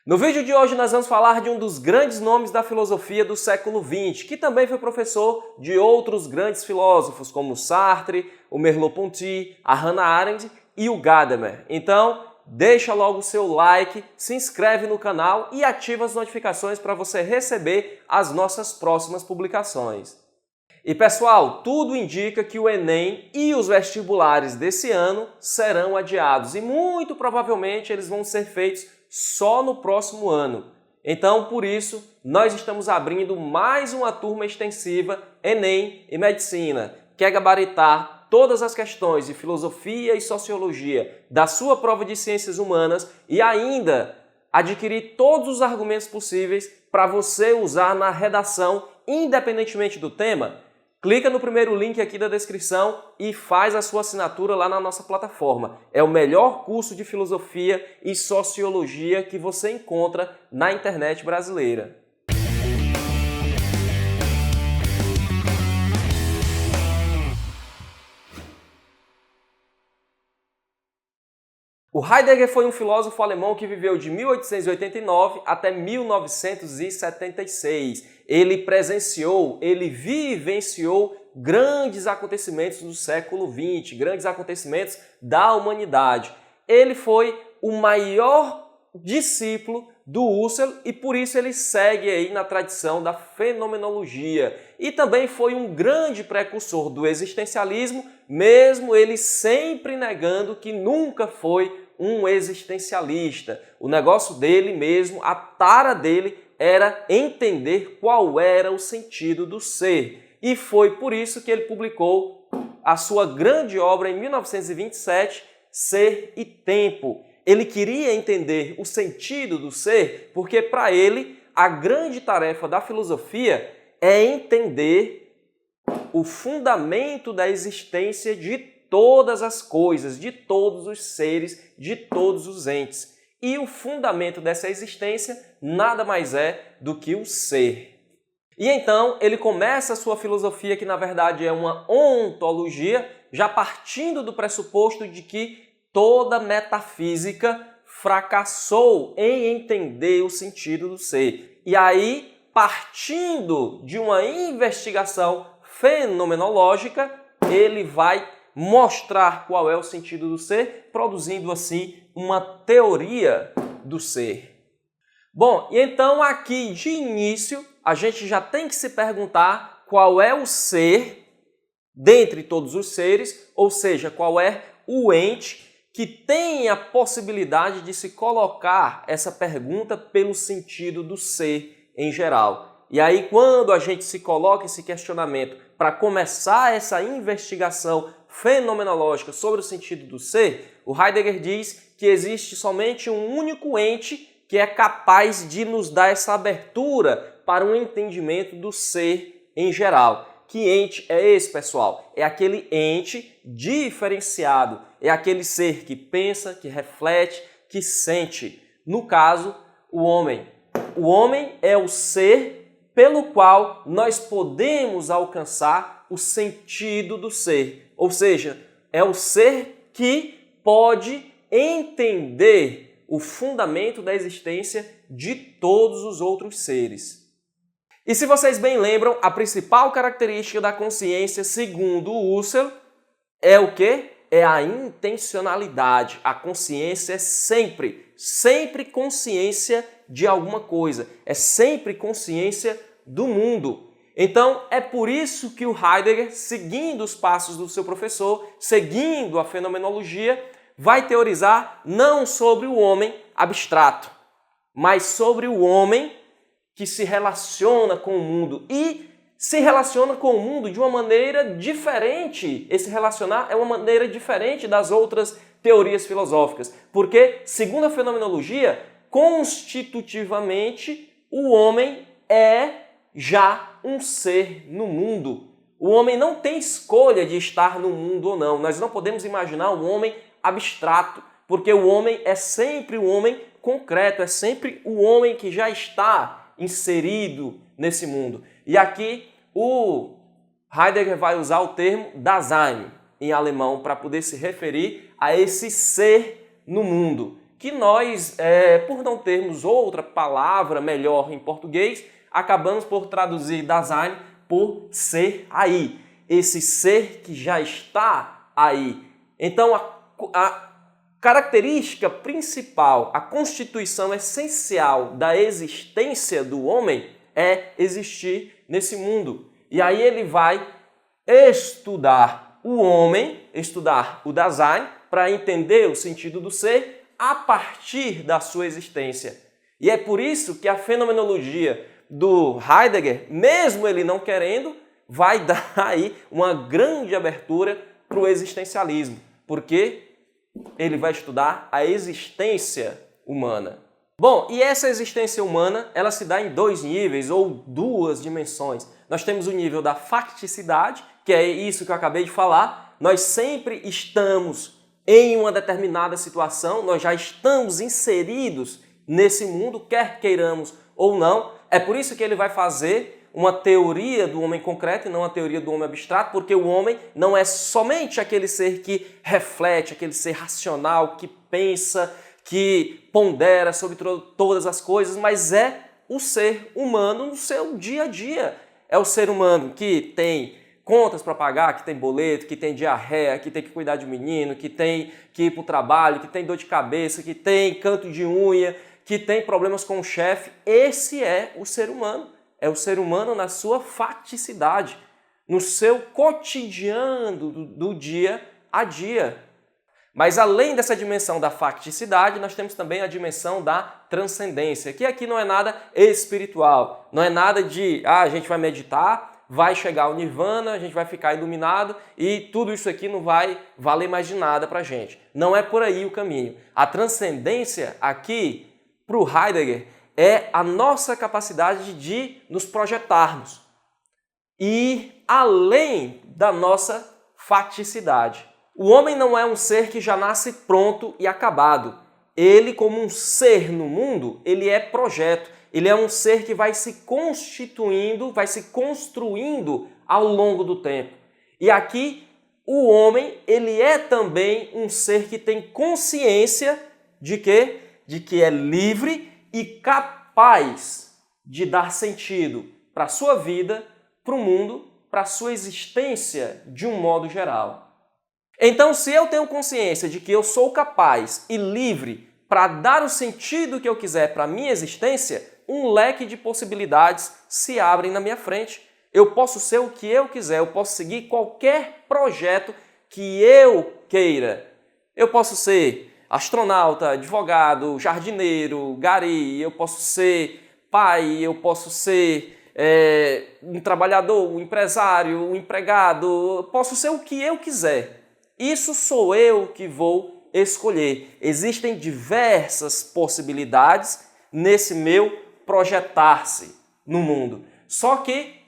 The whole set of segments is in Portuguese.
No vídeo de hoje nós vamos falar de um dos grandes nomes da filosofia do século XX, que também foi professor de outros grandes filósofos como Sartre, o Merleau-Ponty, a Hannah Arendt e o Gadamer. Então, deixa logo o seu like, se inscreve no canal e ativa as notificações para você receber as nossas próximas publicações. E pessoal, tudo indica que o Enem e os vestibulares desse ano serão adiados e muito provavelmente eles vão ser feitos só no próximo ano. Então, por isso, nós estamos abrindo mais uma turma extensiva Enem e Medicina. Quer gabaritar todas as questões de filosofia e sociologia da sua prova de ciências humanas e ainda adquirir todos os argumentos possíveis para você usar na redação, independentemente do tema? Clica no primeiro link aqui da descrição e faz a sua assinatura lá na nossa plataforma. É o melhor curso de filosofia e sociologia que você encontra na internet brasileira. O Heidegger foi um filósofo alemão que viveu de 1889 até 1976. Ele presenciou, ele vivenciou grandes acontecimentos do século XX, grandes acontecimentos da humanidade. Ele foi o maior discípulo do Husserl e por isso ele segue aí na tradição da fenomenologia. E também foi um grande precursor do existencialismo, mesmo ele sempre negando que nunca foi um existencialista. O negócio dele mesmo, a tara dele, era entender qual era o sentido do ser. E foi por isso que ele publicou a sua grande obra em 1927, Ser e Tempo. Ele queria entender o sentido do ser porque, para ele, a grande tarefa da filosofia é entender o fundamento da existência de todas as coisas, de todos os seres, de todos os entes. E o fundamento dessa existência nada mais é do que o ser. E então ele começa a sua filosofia, que na verdade é uma ontologia, já partindo do pressuposto de que toda metafísica fracassou em entender o sentido do ser. E aí, partindo de uma investigação fenomenológica, ele vai mostrar qual é o sentido do ser, produzindo assim uma teoria do ser. Bom, e então aqui de início a gente já tem que se perguntar qual é o ser dentre todos os seres, ou seja, qual é o ente que tem a possibilidade de se colocar essa pergunta pelo sentido do ser em geral. E aí quando a gente se coloca esse questionamento para começar essa investigação fenomenológica sobre o sentido do ser, o Heidegger diz que existe somente um único ente que é capaz de nos dar essa abertura para um entendimento do ser em geral. Que ente é esse, pessoal? É aquele ente diferenciado, é aquele ser que pensa, que reflete, que sente. No caso, o homem. O homem é o ser pelo qual nós podemos alcançar o sentido do ser. Ou seja, é o ser que pode entender o fundamento da existência de todos os outros seres. E se vocês bem lembram, a principal característica da consciência, segundo Husserl, é o quê? É a intencionalidade. A consciência é sempre consciência de alguma coisa. É sempre consciência do mundo. Então, é por isso que o Heidegger, seguindo os passos do seu professor, seguindo a fenomenologia, vai teorizar não sobre o homem abstrato, mas sobre o homem que se relaciona com o mundo e se relaciona com o mundo de uma maneira diferente. Esse relacionar é uma maneira diferente das outras teorias filosóficas, porque, segundo a fenomenologia, constitutivamente, o homem é já um ser no mundo. O homem não tem escolha de estar no mundo ou não. Nós não podemos imaginar um homem abstrato, porque o homem é sempre o homem concreto, é sempre o homem que já está inserido nesse mundo. E aqui o Heidegger vai usar o termo Dasein em alemão para poder se referir a esse ser no mundo. que nós, por não termos outra palavra melhor em português, acabamos por traduzir Dasein por ser aí. Esse ser que já está aí. Então, a característica principal, a constituição essencial da existência do homem é existir nesse mundo. E aí ele vai estudar o homem, estudar o Dasein, para entender o sentido do ser a partir da sua existência. E é por isso que a fenomenologia do Heidegger, mesmo ele não querendo, vai dar aí uma grande abertura para o existencialismo, porque ele vai estudar a existência humana. Bom, e essa existência humana, ela se dá em dois níveis ou duas dimensões. Nós temos o nível da facticidade, que é isso que eu acabei de falar. Nós sempre estamos em uma determinada situação, nós já estamos inseridos nesse mundo, quer queiramos ou não. É por isso que ele vai fazer uma teoria do homem concreto e não uma teoria do homem abstrato, porque o homem não é somente aquele ser que reflete, aquele ser racional, que pensa, que pondera sobre todas as coisas, mas é o ser humano no seu dia a dia. É o ser humano que tem contas para pagar, que tem boleto, que tem diarreia, que tem que cuidar de menino, que tem que ir para o trabalho, que tem dor de cabeça, que tem canto de unha, que tem problemas com o chefe. Esse é o ser humano. É o ser humano na sua facticidade, no seu cotidiano do dia a dia. Mas além dessa dimensão da facticidade, nós temos também a dimensão da transcendência, que aqui não é nada espiritual, não é nada de, a gente vai meditar, vai chegar ao nirvana, a gente vai ficar iluminado e tudo isso aqui não vai valer mais de nada para a gente. Não é por aí o caminho. A transcendência aqui, para o Heidegger, é a nossa capacidade de nos projetarmos e além da nossa facticidade. O homem não é um ser que já nasce pronto e acabado. Ele, como um ser no mundo, ele é projeto. Ele é um ser que vai se constituindo, vai se construindo ao longo do tempo. E aqui, o homem, ele é também um ser que tem consciência de quê? De que é livre e capaz de dar sentido para a sua vida, para o mundo, para a sua existência de um modo geral. Então, se eu tenho consciência de que eu sou capaz e livre para dar o sentido que eu quiser para a minha existência, um leque de possibilidades se abrem na minha frente. Eu posso ser o que eu quiser, eu posso seguir qualquer projeto que eu queira. Eu posso ser astronauta, advogado, jardineiro, gari, eu posso ser pai, eu posso ser um trabalhador, um empresário, um empregado, eu posso ser o que eu quiser. Isso sou eu que vou escolher. Existem diversas possibilidades nesse meu projetar-se no mundo. Só que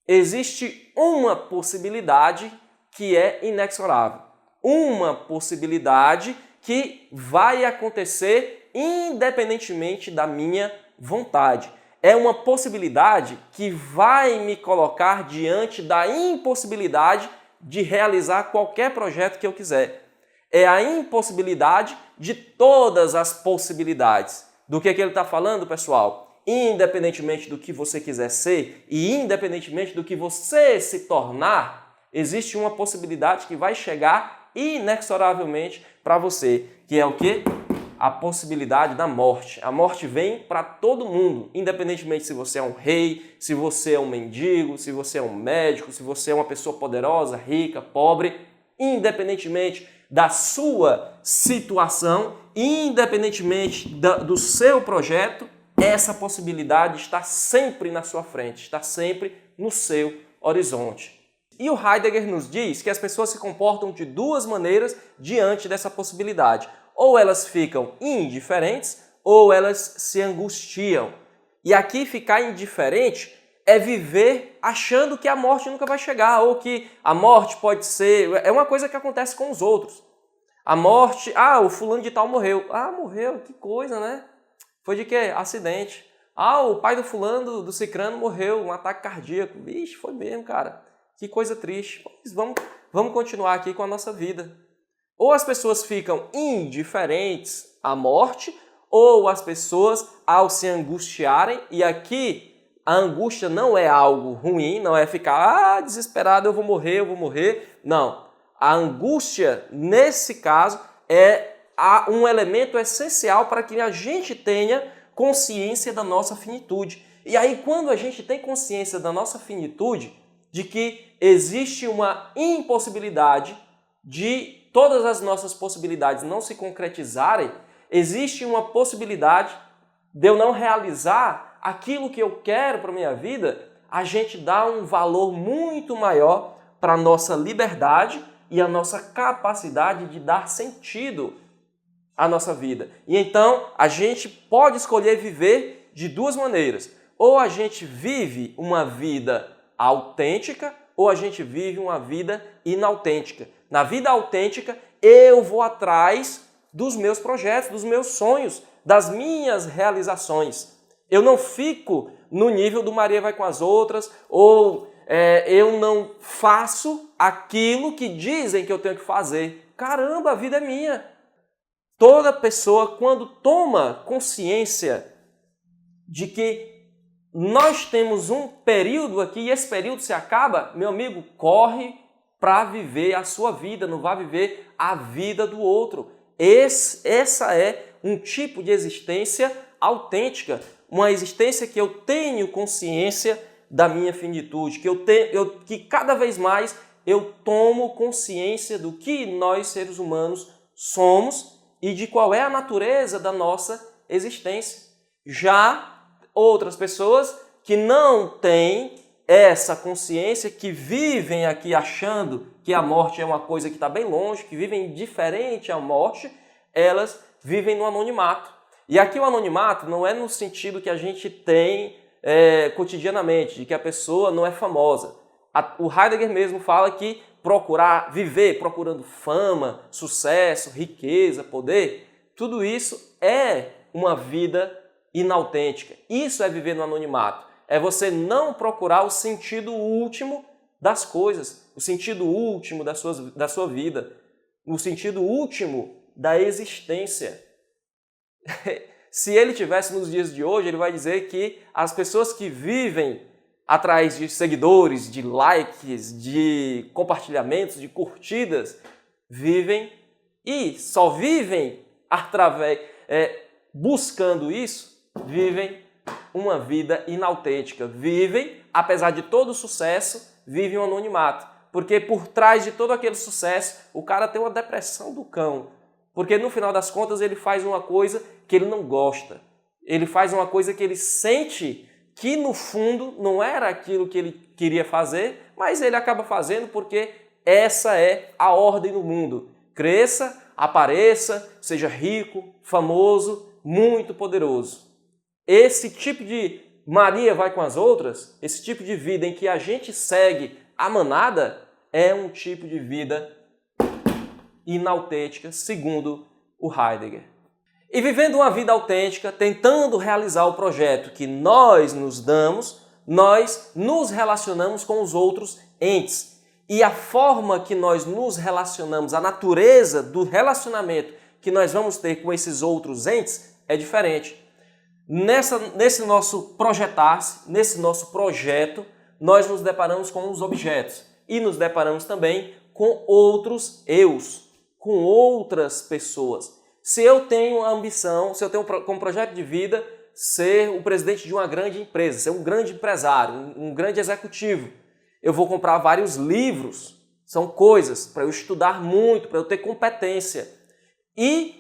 existe uma possibilidade que é inexorável. Uma possibilidade que vai acontecer independentemente da minha vontade. É uma possibilidade que vai me colocar diante da impossibilidade de realizar qualquer projeto que eu quiser. É a impossibilidade de todas as possibilidades. Do que ele está falando, pessoal? Independentemente do que você quiser ser e independentemente do que você se tornar, existe uma possibilidade que vai chegar inexoravelmente para você, que é o quê? A possibilidade da morte. A morte vem para todo mundo, independentemente se você é um rei, se você é um mendigo, se você é um médico, se você é uma pessoa poderosa, rica, pobre, independentemente da sua situação, independentemente do seu projeto, essa possibilidade está sempre na sua frente, está sempre no seu horizonte. E o Heidegger nos diz que as pessoas se comportam de duas maneiras diante dessa possibilidade. Ou elas ficam indiferentes, ou elas se angustiam. E aqui ficar indiferente é viver achando que a morte nunca vai chegar, ou que a morte pode ser... É uma coisa que acontece com os outros. A morte... o fulano de tal morreu. Morreu, que coisa, né? Foi de quê? Acidente. O pai do fulano, do cicrano, morreu, um ataque cardíaco. Vixe, foi mesmo, cara. Que coisa triste. Pois vamos continuar aqui com a nossa vida. Ou as pessoas ficam indiferentes à morte, ou as pessoas, ao se angustiarem, e aqui a angústia não é algo ruim, não é ficar desesperado, eu vou morrer. Não. A angústia, nesse caso, é um elemento essencial para que a gente tenha consciência da nossa finitude. E aí, quando a gente tem consciência da nossa finitude, de que existe uma impossibilidade de todas as nossas possibilidades não se concretizarem, existe uma possibilidade de eu não realizar aquilo que eu quero para a minha vida, a gente dá um valor muito maior para a nossa liberdade e a nossa capacidade de dar sentido à nossa vida. E então a gente pode escolher viver de duas maneiras. Ou a gente vive uma vida autêntica, ou a gente vive uma vida inautêntica. Na vida autêntica, eu vou atrás dos meus projetos, dos meus sonhos, das minhas realizações. Eu não fico no nível do Maria vai com as outras, ou eu não faço aquilo que dizem que eu tenho que fazer. Caramba, a vida é minha. Toda pessoa, quando toma consciência de que nós temos um período aqui e esse período se acaba, meu amigo, corre para viver a sua vida, não vá viver a vida do outro. Essa é um tipo de existência autêntica, uma existência que eu tenho consciência da minha finitude, que cada vez mais eu tomo consciência do que nós seres humanos somos e de qual é a natureza da nossa existência. Já outras pessoas que não têm essa consciência, que vivem aqui achando que a morte é uma coisa que está bem longe, que vivem diferente à morte, elas vivem no anonimato. E aqui o anonimato não é no sentido que a gente tem cotidianamente, de que a pessoa não é famosa. O Heidegger mesmo fala que viver procurando fama, sucesso, riqueza, poder, tudo isso é uma vida inautêntica. Isso é viver no anonimato. É você não procurar o sentido último das coisas, o sentido último da sua vida, o sentido último da existência. Se ele tivesse nos dias de hoje, ele vai dizer que as pessoas que vivem atrás de seguidores, de likes, de compartilhamentos, de curtidas, vivem e só vivem através, buscando isso, vivem uma vida inautêntica. Vivem, apesar de todo o sucesso, vivem um anonimato. Porque por trás de todo aquele sucesso, o cara tem uma depressão do cão. Porque no final das contas ele faz uma coisa que ele não gosta. Ele faz uma coisa que ele sente que no fundo não era aquilo que ele queria fazer, mas ele acaba fazendo porque essa é a ordem do mundo. Cresça, apareça, seja rico, famoso, muito poderoso. Esse tipo de Maria vai com as outras, esse tipo de vida em que a gente segue a manada, é um tipo de vida inautêntica, segundo o Heidegger. E vivendo uma vida autêntica, tentando realizar o projeto que nós nos damos, nós nos relacionamos com os outros entes. E a forma que nós nos relacionamos, a natureza do relacionamento que nós vamos ter com esses outros entes é diferente. Nesse nosso projetar-se, nesse nosso projeto, nós nos deparamos com os objetos e nos deparamos também com outros eus, com outras pessoas. Se eu tenho a ambição, se eu tenho como projeto de vida ser o presidente de uma grande empresa, ser um grande empresário, um grande executivo, eu vou comprar vários livros, são coisas para eu estudar muito, para eu ter competência. E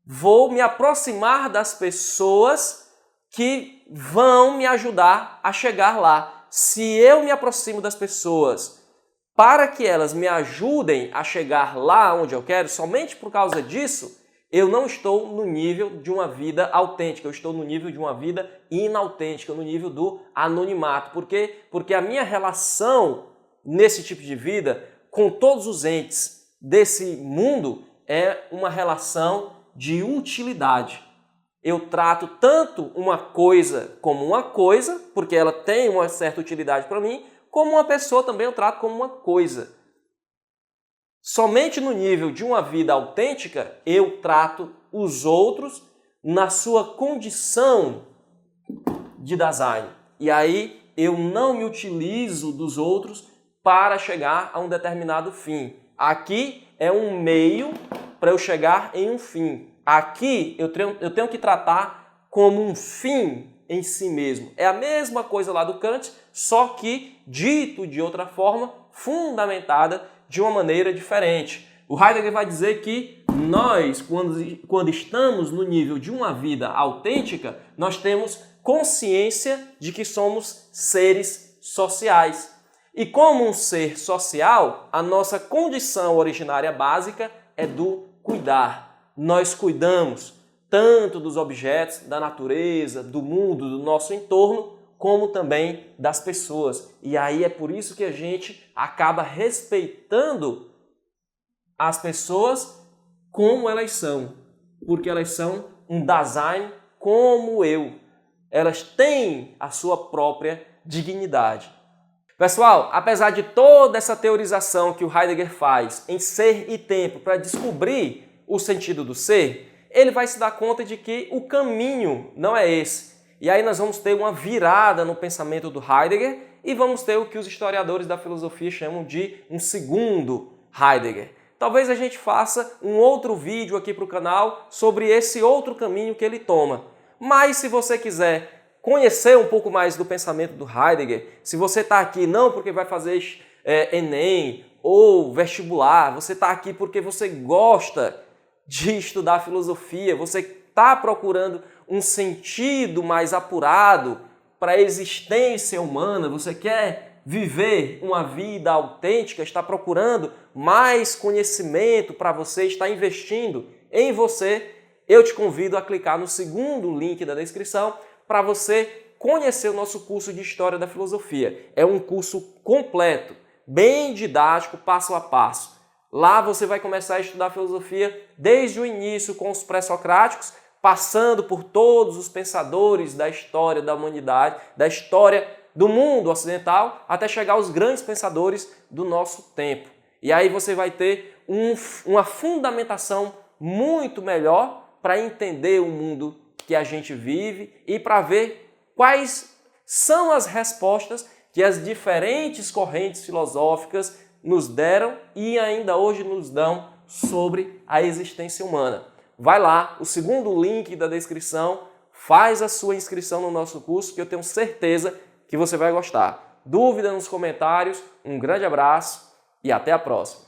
vou me aproximar das pessoas que vão me ajudar a chegar lá. Se eu me aproximo das pessoas para que elas me ajudem a chegar lá onde eu quero, somente por causa disso, eu não estou no nível de uma vida autêntica, eu estou no nível de uma vida inautêntica, no nível do anonimato. Por quê? Porque a minha relação nesse tipo de vida com todos os entes desse mundo é uma relação de utilidade. Eu trato tanto uma coisa como uma coisa, porque ela tem uma certa utilidade para mim, como uma pessoa também eu trato como uma coisa. Somente no nível de uma vida autêntica eu trato os outros na sua condição de Dasein. E aí eu não me utilizo dos outros para chegar a um determinado fim. Aqui é um meio para eu chegar em um fim. Aqui eu tenho que tratar como um fim em si mesmo. É a mesma coisa lá do Kant, só que dito de outra forma, fundamentada de uma maneira diferente. O Heidegger vai dizer que nós, quando estamos no nível de uma vida autêntica, nós temos consciência de que somos seres sociais. E como um ser social, a nossa condição originária básica é do cuidar. Nós cuidamos tanto dos objetos, da natureza, do mundo, do nosso entorno, como também das pessoas. E aí é por isso que a gente acaba respeitando as pessoas como elas são, porque elas são um Dasein como eu. Elas têm a sua própria dignidade. Pessoal, apesar de toda essa teorização que o Heidegger faz em Ser e Tempo para descobrir o sentido do ser, ele vai se dar conta de que o caminho não é esse. E aí nós vamos ter uma virada no pensamento do Heidegger e vamos ter o que os historiadores da filosofia chamam de um segundo Heidegger. Talvez a gente faça um outro vídeo aqui para o canal sobre esse outro caminho que ele toma. Mas se você quiser conhecer um pouco mais do pensamento do Heidegger, se você está aqui não porque vai fazer Enem ou vestibular, você está aqui porque você gosta de estudar filosofia, você está procurando um sentido mais apurado para a existência humana, você quer viver uma vida autêntica, está procurando mais conhecimento para você, está investindo em você, eu te convido a clicar no segundo link da descrição para você conhecer o nosso curso de História da Filosofia. É um curso completo, bem didático, passo a passo. Lá você vai começar a estudar filosofia desde o início com os pré-socráticos, passando por todos os pensadores da história da humanidade, da história do mundo ocidental, até chegar aos grandes pensadores do nosso tempo. E aí você vai ter uma fundamentação muito melhor para entender o mundo que a gente vive e para ver quais são as respostas que as diferentes correntes filosóficas nos deram e ainda hoje nos dão sobre a existência humana. Vai lá, o segundo link da descrição, faz a sua inscrição no nosso curso que eu tenho certeza que você vai gostar. Dúvida nos comentários, um grande abraço e até a próxima.